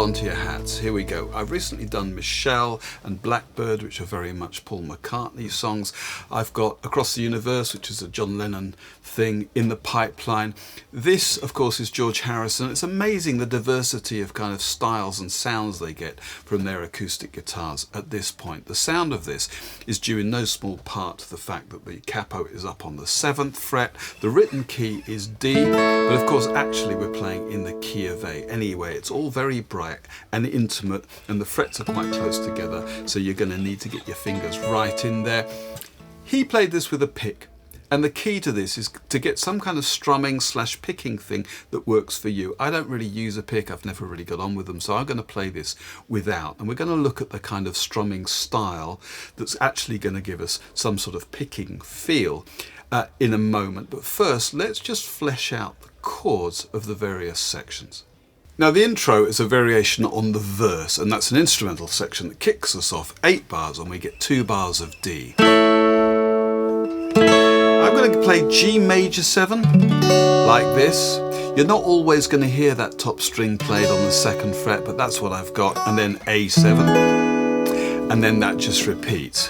onto your hats. Here we go. I've recently done Michelle and Blackbird, which are very much Paul McCartney songs. I've got Across the Universe, which is a John Lennon thing, In the Pipeline. This, of course, is George Harrison. It's amazing the diversity of kind of styles and sounds they get from their acoustic guitars at this point. The sound of this is due in no small part to the fact that the capo is up on the 7th fret. The written key is D, but of course actually we're playing in the key of A. Anyway, it's all very bright and intimate, and the frets are quite close together, so you're going to need to get your fingers right in there. He played this with a pick, and the key to this is to get some kind of strumming / picking thing that works for you. I don't really use a pick, I've never really got on with them, so I'm going to play this without, and we're going to look at the kind of strumming style that's actually going to give us some sort of picking feel in a moment. But first, let's just flesh out the chords of the various sections. Now, the intro is a variation on the verse, and that's an instrumental section that kicks us off 8 bars, and we get 2 bars of D. I'm going to play G major 7 like this. You're not always going to hear that top string played on the 2nd fret, but that's what I've got, and then A7, and then that just repeats.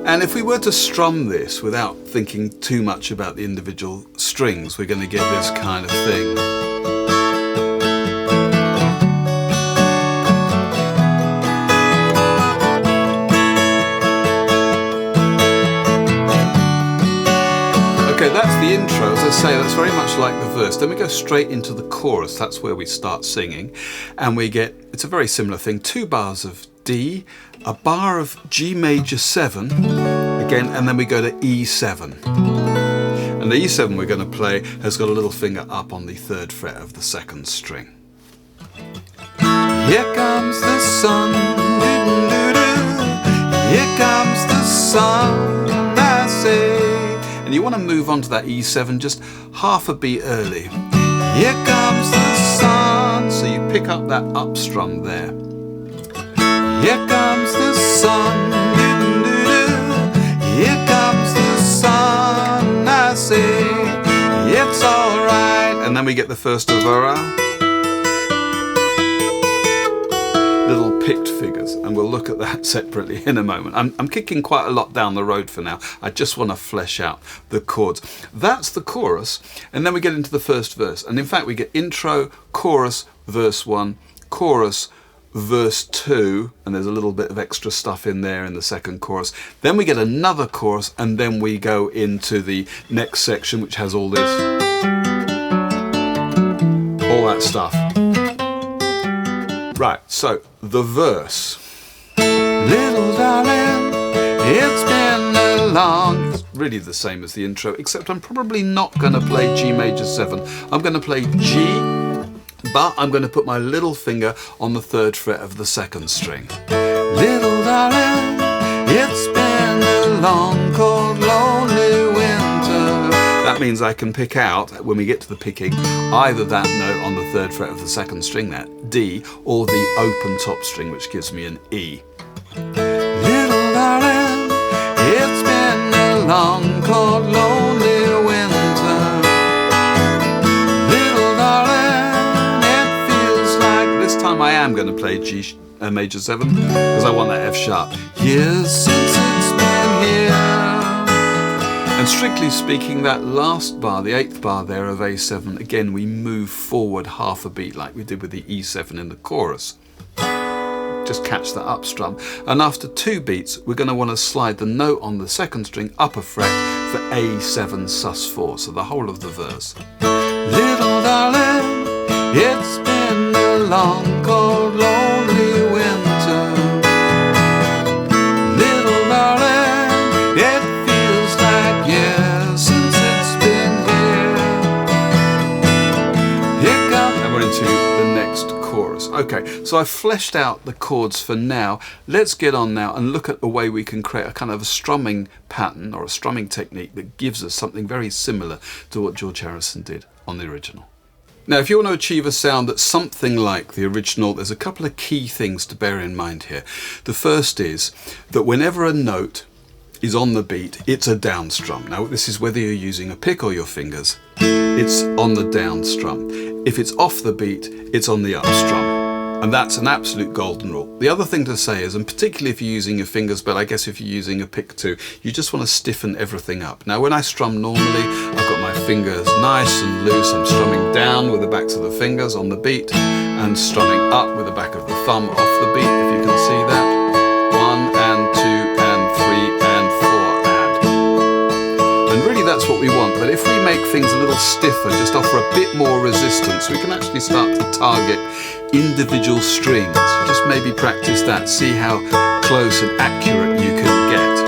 And if we were to strum this without thinking too much about the individual strings, we're going to get this kind of thing. Okay, that's the intro. As I say, that's very much like the verse. Then we go straight into the chorus. That's where we start singing. And we get, it's a very similar thing, 2 bars of D, a bar of G major 7, again, and then we go to E7. And the E7 we're going to play has got a little finger up on the 3rd fret of the 2nd string. Here comes the sun, here comes the sun, I say. And you want to move on to that E7 just half a beat early. Here comes the sun, so you pick up that up strum there. Here comes the sun, here comes the sun, I say, it's alright. And then we get the first of our little picked figures, and we'll look at that separately in a moment. I'm kicking quite a lot down the road for now. I just want to flesh out the chords. That's the chorus, and then we get into the first verse. And in fact, we get intro, chorus, verse 1, chorus, verse 2, and there's a little bit of extra stuff in there in the 2nd chorus. Then we get another chorus, and then we go into the next section, which has all this, all that stuff. Right, so the verse. Little darling, it's been a long... It's really the same as the intro, except I'm probably not going to play G major 7. I'm going to play G, but I'm going to put my little finger on the 3rd fret of the 2nd string. Little darling, it's been a long, cold, lonely winter. That means I can pick out, when we get to the picking, either that note on the 3rd fret of the 2nd string, that D, or the open top string, which gives me an E. Little darling, it's been a long, cold, lonely winter. Little darling, it feels like... This time I am going to play G major 7, because I want that F sharp. Years since it's been here. And strictly speaking, that last bar, the 8th bar there of A7, again we move forward half a beat like we did with the E7 in the chorus. Just catch that up strum. And after 2 beats, we're going to want to slide the note on the 2nd string up a fret for A7 sus4, so the whole of the verse. Little darling, it's been a long, cold, lonely winter. Little darling, it feels like years since it's been here. Here comes... And we're into the next chorus. Okay, so I've fleshed out the chords for now. Let's get on now and look at the way we can create a kind of a strumming pattern or a strumming technique that gives us something very similar to what George Harrison did on the original. Now, if you want to achieve a sound that's something like the original, there's a couple of key things to bear in mind here. The first is that whenever a note is on the beat, it's a down strum. Now this is whether you're using a pick or your fingers, it's on the down strum. If it's off the beat, it's on the up strum. And that's an absolute golden rule. The other thing to say is, and particularly if you're using your fingers, but I guess if you're using a pick too, you just want to stiffen everything up. Now when I strum normally, I've got my fingers nice and loose. I'm strumming down with the backs of the fingers on the beat and strumming up with the back of the thumb off the beat, if you can see that. 1 and 2 and 3 and 4 and. And really that's what we want, but if we make things a little stiffer, just offer a bit more resistance, we can actually start to target individual strings. Just maybe practice that, see how close and accurate you can get.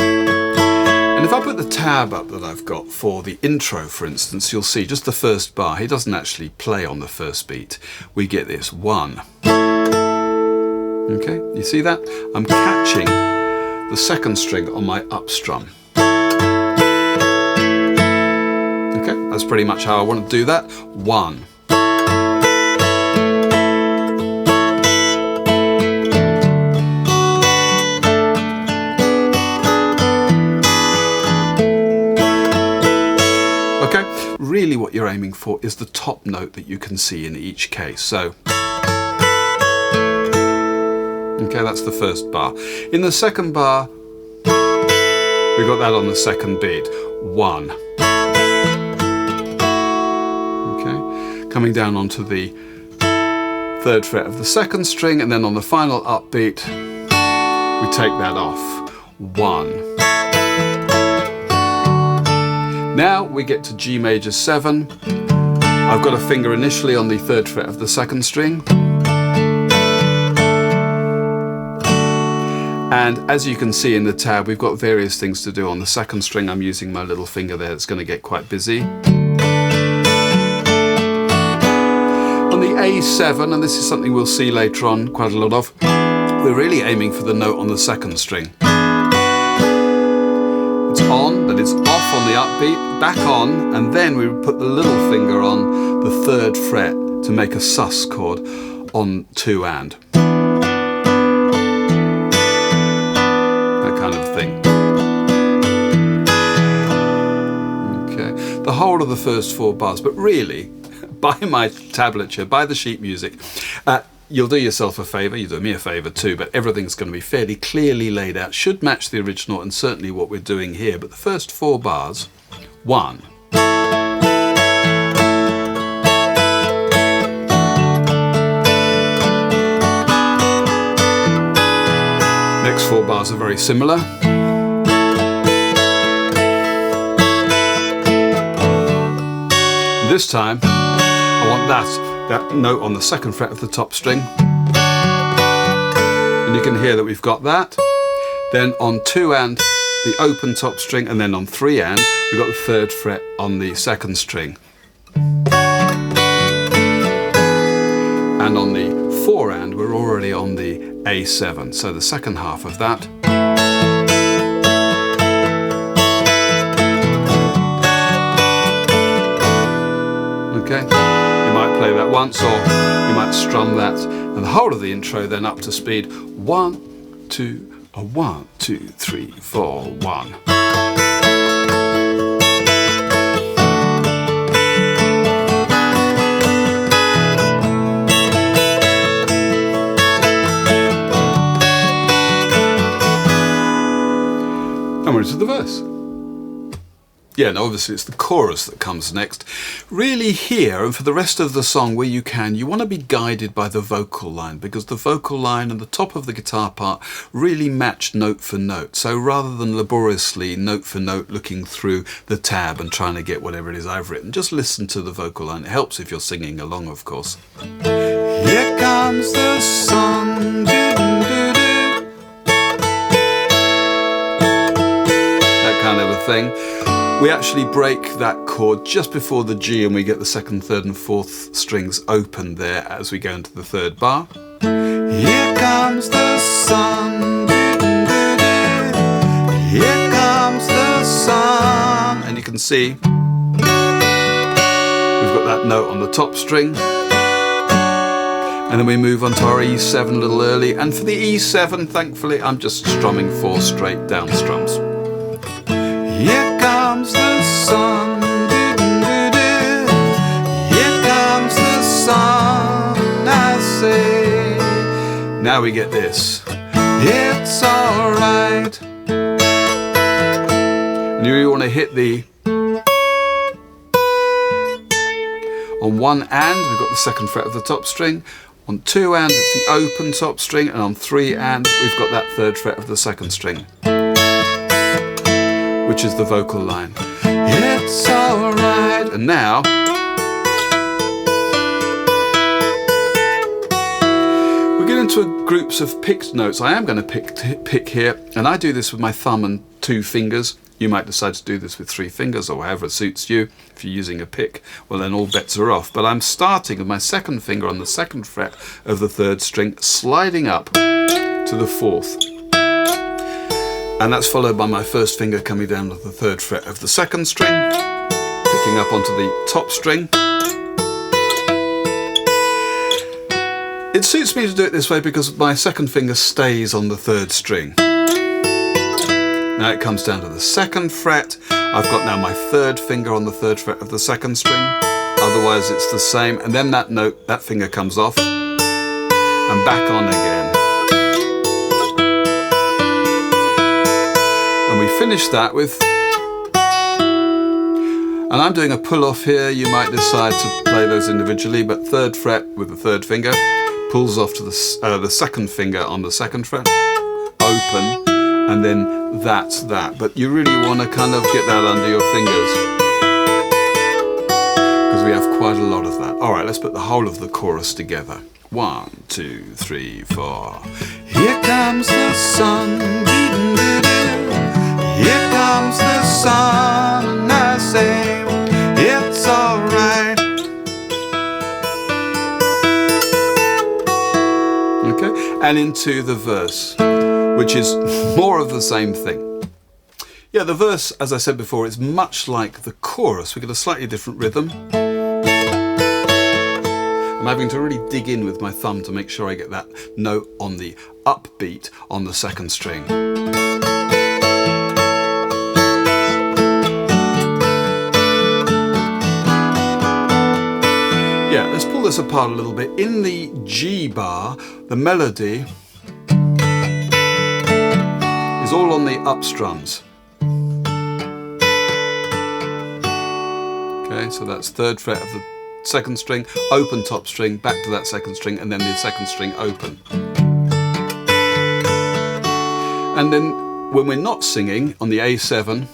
And if I put the tab up that I've got for the intro, for instance, you'll see just the first bar, he doesn't actually play on the first beat. We get this 1. Okay, you see that? I'm catching the second string on my up strum. Okay, that's pretty much how I want to do that. 1. Really what you're aiming for is the top note that you can see in each case. So, okay, that's the first bar. In the second bar, we got that on the second beat. 1. Okay, coming down onto the 3rd fret of the 2nd string, and then on the final upbeat, we take that off. 1. Now we get to G major 7. I've got a finger initially on the 3rd fret of the 2nd string. And as you can see in the tab, we've got various things to do. On the 2nd string, I'm using my little finger there. It's going to get quite busy. On the A7, and this is something we'll see later on quite a lot of, we're really aiming for the note on the 2nd string. It's on, then it's off on the upbeat, back on, and then we put the little finger on the 3rd fret to make a sus chord on 2 and. That kind of thing. Okay, the whole of the first 4 bars, but really, by my tablature, by the sheet music, you'll do yourself a favour, you do me a favour too, but everything's going to be fairly clearly laid out, should match the original and certainly what we're doing here. But the first 4 bars, 1. Next 4 bars are very similar. And this time, I want that note on the 2nd fret of the top string, and you can hear that we've got that. Then on 2 and the open top string, and then on 3 and we've got the 3rd fret on the 2nd string, and on the 4 and we're already on the A7, so the second half of that. Okay. Play that once, or you might strum that, and the whole of the intro then up to speed. 1, 2, 1, 2, 3, 4, 1. And we're into the verse. Yeah, no, obviously it's the chorus that comes next. Really here, and for the rest of the song where you can, you want to be guided by the vocal line, because the vocal line and the top of the guitar part really match note for note. So rather than laboriously note for note looking through the tab and trying to get whatever it is I've written, just listen to the vocal line. It helps if you're singing along, of course. Here comes the sun, that kind of a thing. We actually break that chord just before the G, and we get the 2nd, 3rd and 4th strings open there as we go into the 3rd bar. Here comes the sun, here comes the sun, and you can see we've got that note on the top string, and then we move on to our E7 a little early, and for the E7, thankfully, I'm just strumming 4 straight down strums. comes the sun. Here comes the sun, I say. Now we get this. It's alright. And you really want to hit the... On 1 and, we've got the 2nd fret of the top string. On 2 and, it's the open top string. And on 3 and, we've got that 3rd fret of the 2nd string, which is the vocal line. It's alright. And now, we get into groups of picked notes. I am going to pick here, and I do this with my thumb and 2 fingers. You might decide to do this with 3 fingers or however it suits you. If you're using a pick, well then all bets are off. But I'm starting with my 2nd finger on the 2nd fret of the 3rd string, sliding up to the 4th. And that's followed by my 1st finger coming down to the 3rd fret of the 2nd string, picking up onto the top string. It suits me to do it this way because my 2nd finger stays on the 3rd string. Now it comes down to the 2nd fret. I've got now my 3rd finger on the 3rd fret of the 2nd string. Otherwise it's the same. And then that note, that finger comes off and back on again. And we finish that with... And I'm doing a pull off here. You might decide to play those individually, but 3rd fret with the 3rd finger pulls off to the 2nd finger on the 2nd fret, open, and then that's that. But you really want to kind of get that under your fingers because we have quite a lot of that. All right, let's put the whole of the chorus together. 1, 2, 3, 4. Here comes the sun. Here comes the sun, and I say it's alright. Okay, and into the verse, which is more of the same thing. Yeah, the verse, as I said before, is much like the chorus. We get a slightly different rhythm. I'm having to really dig in with my thumb to make sure I get that note on the upbeat on the 2nd string. Yeah, let's pull this apart a little bit. In the G bar, the melody is all on the up strums. Okay, so that's 3rd fret of the 2nd string, open top string, back to that 2nd string, and then the 2nd string open. And then when we're not singing on the A7,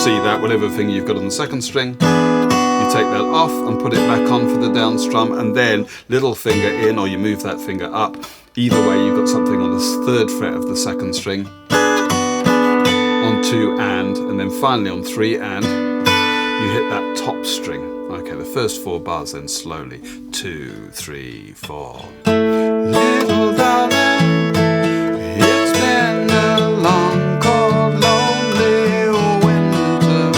see that whatever thing you've got on the 2nd string, you take that off and put it back on for the down strum, and then little finger in, or you move that finger up. Either way, you've got something on the 3rd fret of the 2nd string, on 2 and then finally on 3 and, you hit that top string. Okay, the first 4 bars then slowly. 2, 3, 4. Little darling, it's been a long, cold, lonely winter.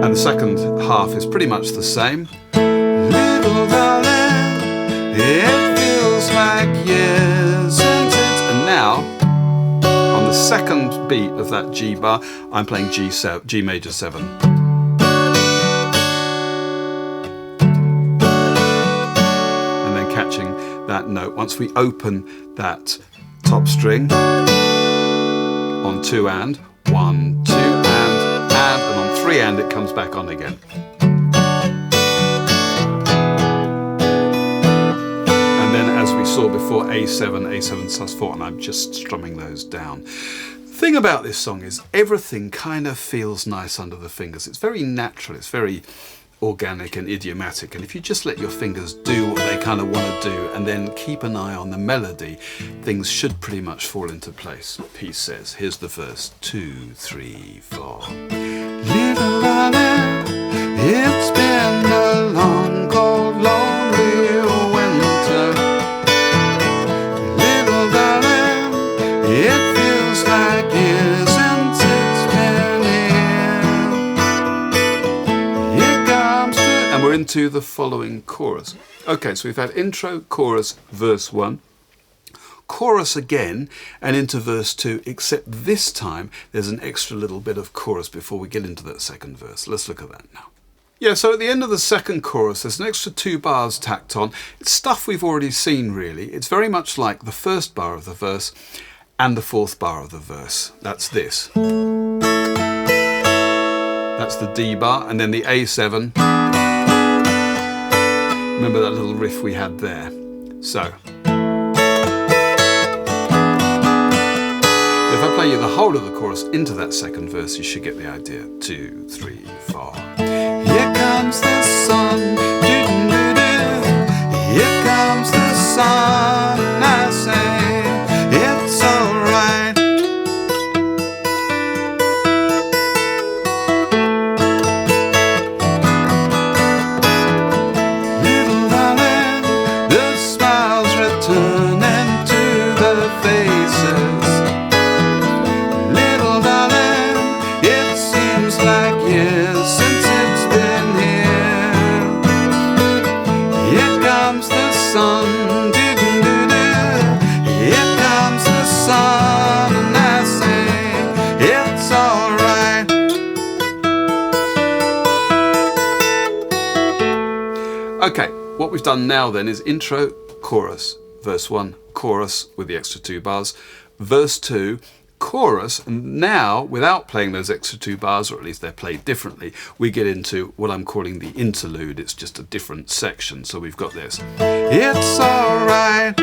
And the 2nd half is pretty much the same. Little darling, it feels like years since it's... And now, on the 2nd beat of that G bar, I'm playing G major 7. And then catching that note. Once we open that top string on 2 and, 1, 2 and on 3 and it comes back on again. And then as we saw before, A7 sus4, and I'm just strumming those down. The thing about this song is everything kind of feels nice under the fingers. It's very natural, it's very organic and idiomatic, and if you just let your fingers do what they kind of want to do and then keep an eye on the melody, things should pretty much fall into place. He says, here's the verse, 2, 3, 4. Little darling, it's been a long, cold, lonely winter. Little darling, it feels like years since it's been here. Here comes the... And we're into the following chorus. Okay, so we've had intro, chorus, verse 1. chorus again and into verse 2, except this time there's an extra little bit of chorus before we get into that second verse. Let's look at that now. Yeah, so at the end of the second chorus, there's an extra 2 bars tacked on. It's stuff we've already seen, really. It's very much like the first bar of the verse and the 4th bar of the verse. That's this. That's the D bar, and then the A7. Remember that little riff we had there? So, if I play you the whole of the chorus into that second verse, you should get the idea. 2, 3, 4. Here comes the sun, doo-doo-doo-doo. Here comes the sun, I say, it's alright. Little darling, the smiles returning to the faces. Little darling, it seems like years since it's been here. Here comes the sun, doo-doo-doo-doo. Here comes the sun, and I say, it's alright. Okay, what we've done now then is intro, chorus, verse 1, chorus with the extra 2 bars, verse 2, chorus, and now, without playing those extra 2 bars, or at least they're played differently, we get into what I'm calling the interlude. It's just a different section. So we've got this. It's alright.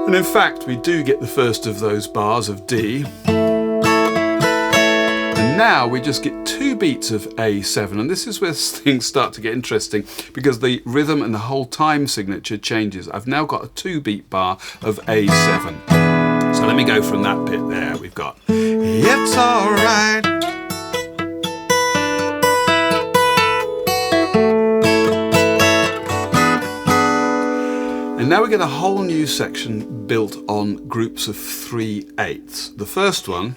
And in fact, we do get the first of those bars of D. And now we just get 2 beats of A7, and this is where things start to get interesting because the rhythm and the whole time signature changes. I've now got a 2-beat bar of A7. So let me go from that bit there. We've got it's alright. And now we get a whole new section built on groups of 3/8. The first one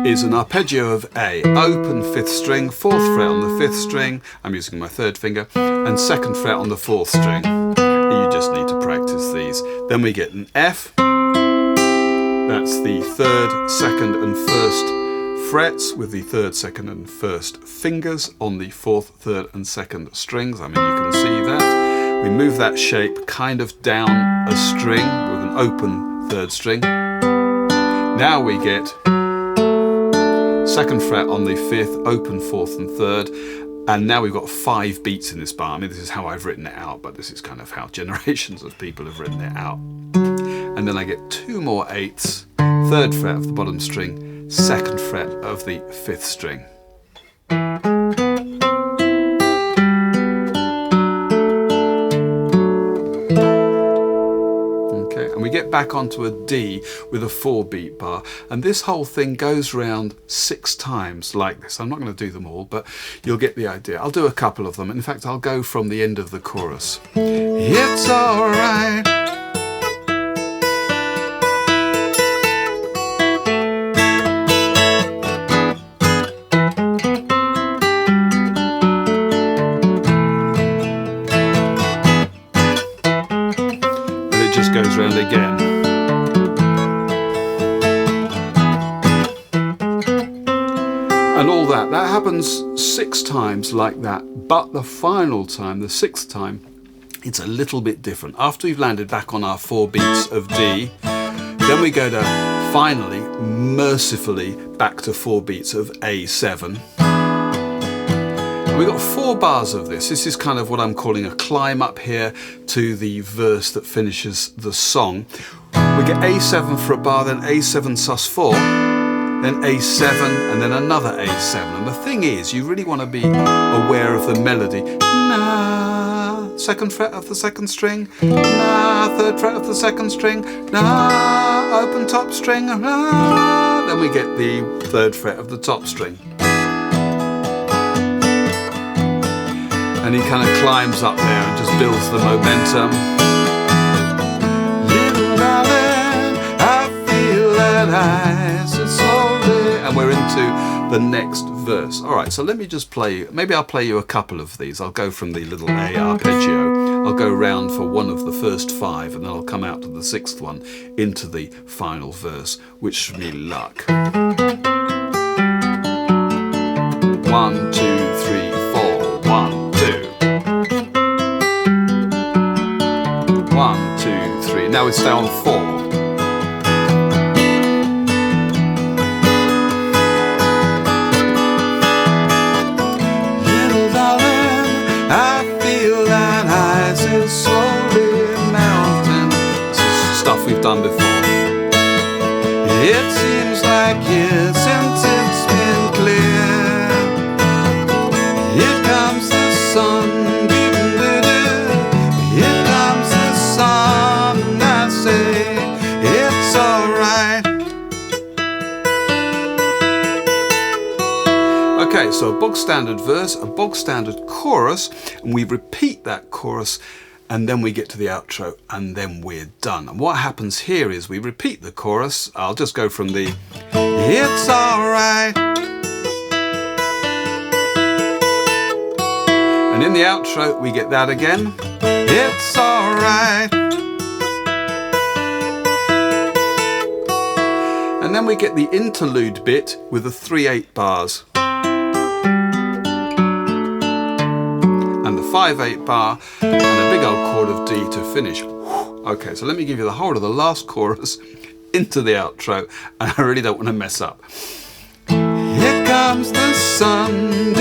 is an arpeggio of A, open 5th string, 4th fret on the 5th string, I'm using my 3rd finger, and 2nd fret on the 4th string. You just need to practice these. Then we get an F, that's the 3rd, 2nd and 1st frets with the 3rd, 2nd and 1st fingers on the 4th, 3rd and 2nd strings. I mean, you can see that. We move that shape kind of down a string with an open 3rd string. Now we get 2nd fret on the 5th, open 4th and 3rd, and now we've got 5 beats in this bar. I mean, this is how I've written it out, but this is kind of how generations of people have written it out. And then I get 2 more 8ths, 3rd fret of the bottom string, 2nd fret of the 5th string. And we get back onto a D with a 4-beat bar, and this whole thing goes round 6 times like this. I'm not going to do them all, but you'll get the idea. I'll do a couple of them. In fact, I'll go from the end of the chorus. It's alright. Goes round again. And all that happens 6 times like that, but the final time, the 6th time, it's a little bit different. After we've landed back on our 4 beats of D, then we go to finally, mercifully, back to 4 beats of A7. We've got 4 bars of this. This is kind of what I'm calling a climb up here to the verse that finishes the song. We get A7 for a bar, then A7 sus4, then A7, and then another A7. And the thing is, you really want to be aware of the melody. Na, 2nd fret of the 2nd string, na, 3rd fret of the 2nd string, na, open top string, na. Then we get the 3rd fret of the top string. And he kind of climbs up there and just builds the momentum. Little darling, I feel that I sit slowly. And we're into the next verse. All right, so let me just play, maybe I'll play you a couple of these. I'll go from the little A arpeggio, I'll go round for one of the first 5, and then I'll come out to the 6th one into the final verse, which should be luck. 1, 2, 3, 4, 1, 2. 1, 2, 3. Now we stay on 4. Slowly mounting. This is stuff we've done before. It seems like years since it's been clear. Here comes the sun, here comes the sun, and I say it's alright. Okay, so a bog standard verse, a bog standard chorus, and we repeat that chorus, and then we get to the outro, and then we're done. And what happens here is we repeat the chorus. I'll just go from the it's alright, and in the outro we get that again, it's alright, and then we get the interlude bit with the 3/8 bars. 5/8 bar and a big old chord of D to finish. Okay, so let me give you the whole of the last chorus into the outro, and I really don't want to mess up. Here comes the sun,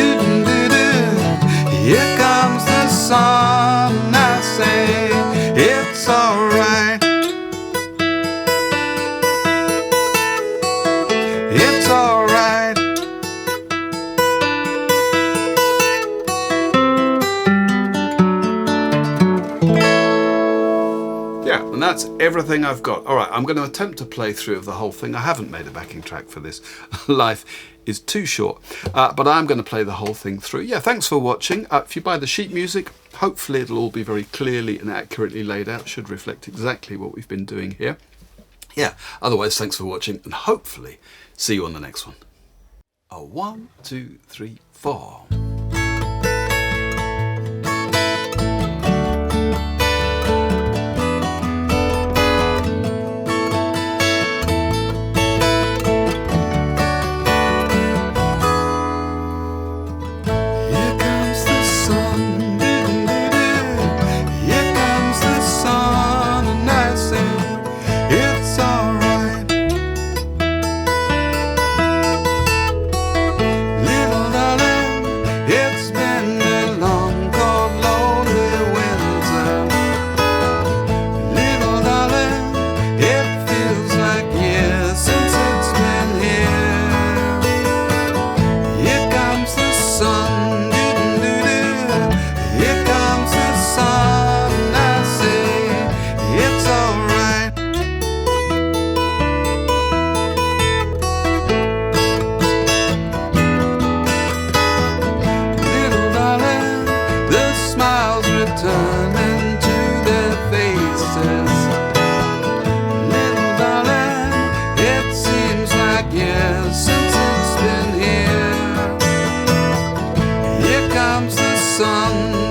here comes the sun, I say it's alright, it's alright. And that's everything I've got. All right, I'm going to attempt a playthrough of the whole thing. I haven't made a backing track for this. Life is too short, but I'm going to play the whole thing through. Yeah, thanks for watching. If you buy the sheet music, hopefully it'll all be very clearly and accurately laid out. Should reflect exactly what we've been doing here. Yeah, otherwise, thanks for watching, and hopefully see you on the next one. 1, 2, 3, 4. Turning to their faces, little darling, it seems like years since it's been here. Here comes the sun.